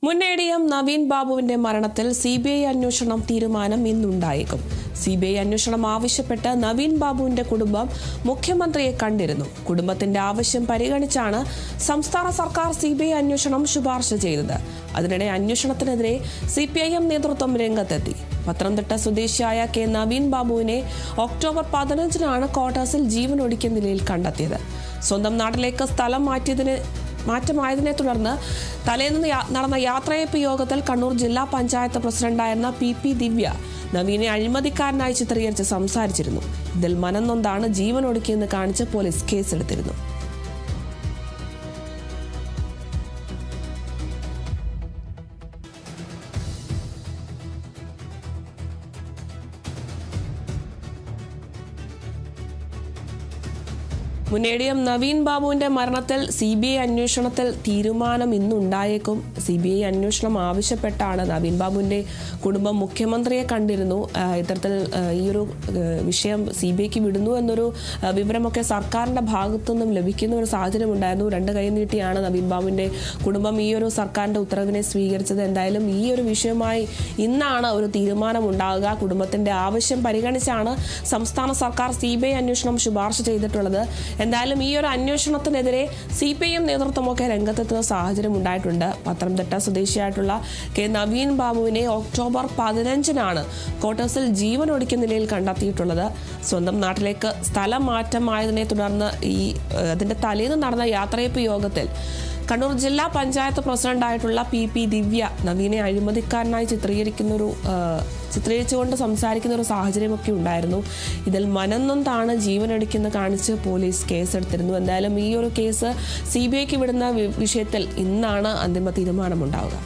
മുൻ എ.ഡി.എം. നവീൻ ബാബുവിന്റെ മരണത്തിൽ സിബിഐ അന്വേഷണം തീരുമാനം ഇന്നുണ്ടായേക്കും. സിബിഐ അന്വേഷണം ആവശ്യപ്പെട്ട് നവീൻ ബാബുവിന്റെ കുടുംബം മുഖ്യമന്ത്രിയെ കണ്ടിരുന്നു. കുടുംബത്തിന്റെ ആവശ്യം പരിഗണിച്ചാണ് സംസ്ഥാന സർക്കാർ സിബിഐ അന്വേഷണം ശുപാർശ ചെയ്തത്. അതിനിടെ അന്വേഷണത്തിനെതിരെ CPIM നേതൃത്വം രംഗത്തെത്തി. പത്തനംതിട്ട സ്വദേശിയായ കെ നവീൻ ബാബുവിനെ ഒക്ടോബർ 15-നാണ് ക്വാർട്ടേഴ്സിൽ ജീവനൊടുക്കിയ നിലയിൽ കണ്ടെത്തിയത്. സ്വന്തം നാട്ടിലേക്ക് സ്ഥലം മാറ്റമായതിനെ തുടർന്ന് തലേന്ന് നടന്ന യാത്രയയപ്പ് യോഗത്തിൽ കണ്ണൂർ ജില്ലാ പഞ്ചായത്ത് പ്രസിഡന്റായിരുന്ന PP ദിവ്യ നവീനെ അഴിമതിക്കാരനായി ചിത്രീകരിച്ച് സംസാരിച്ചിരുന്നു. ഇതിൽ മനംനൊന്താണ് ജീവനൊടുക്കിയെന്ന് കാണിച്ച് പോലീസ് കേസെടുത്തിരുന്നു. മുൻ എ.ഡി.എം. നവീൻ ബാബുവിന്റെ മരണത്തിൽ CBI അന്വേഷണത്തിൽ തീരുമാനം ഇന്നുണ്ടായേക്കും. CBI അന്വേഷണം ആവശ്യപ്പെട്ടാണ് നവീൻ ബാബുവിന്റെ കുടുംബം മുഖ്യമന്ത്രിയെ കണ്ടിരുന്നു. ഇത്തരത്തിൽ ഈ ഒരു വിഷയം CBIക്ക് വിടുന്നു എന്നൊരു വിവരമൊക്കെ സർക്കാരിന്റെ ഭാഗത്തു നിന്നും ലഭിക്കുന്ന ഒരു സാഹചര്യം ഉണ്ടായിരുന്നു. രണ്ട് കൈ നീട്ടിയാണ് നവീൻ ബാബുവിന്റെ കുടുംബം ഈ ഒരു സർക്കാരിന്റെ ഉത്തരവിനെ സ്വീകരിച്ചത്. എന്തായാലും ഈ ഒരു വിഷയമായി ഇന്നാണ് ഒരു തീരുമാനം ഉണ്ടാകുക. കുടുംബത്തിന്റെ ആവശ്യം പരിഗണിച്ചാണ് സംസ്ഥാന സർക്കാർ CBI അന്വേഷണം ശുപാർശ ചെയ്തിട്ടുള്ളത്. എന്തായാലും ഈ ഒരു അന്വേഷണത്തിനെതിരെ CPIM നേതൃത്വമൊക്കെ രംഗത്തെത്തുന്ന സാഹചര്യം ഉണ്ടായിട്ടുണ്ട്. പത്തനംതിട്ട സ്വദേശിയായിട്ടുള്ള കെ നവീൻ ബാബുവിനെ ഒക്ടോബർ 15-നാണ് ക്വാർട്ടേഴ്സിൽ ജീവനൊടുക്കിയ നിലയിൽ കണ്ടെത്തിയിട്ടുള്ളത്. സ്വന്തം നാട്ടിലേക്ക് സ്ഥലം മാറ്റമായതിനെ തുടർന്ന് അതിന്റെ തലേന്ന് നടന്ന യാത്രയയപ്പ് യോഗത്തിൽ കണ്ണൂർ ജില്ലാ പഞ്ചായത്ത് പ്രസിഡന്റായിട്ടുള്ള PP ദിവ്യ നവീനെ അഴിമതിക്കാരനായി ചിത്രീകരിച്ചുകൊണ്ട് സംസാരിക്കുന്ന ഒരു സാഹചര്യമൊക്കെ ഉണ്ടായിരുന്നു. ഇതിൽ മനംനൊന്താണ് ജീവനൊടുക്കിയെന്ന് കാണിച്ച് പോലീസ് കേസെടുത്തിരുന്നു. എന്തായാലും ഈ ഒരു കേസ് CBIക്ക് വിടുന്ന വിഷയത്തിൽ ഇന്നാണ് അന്തിമ തീരുമാനമുണ്ടാവുക.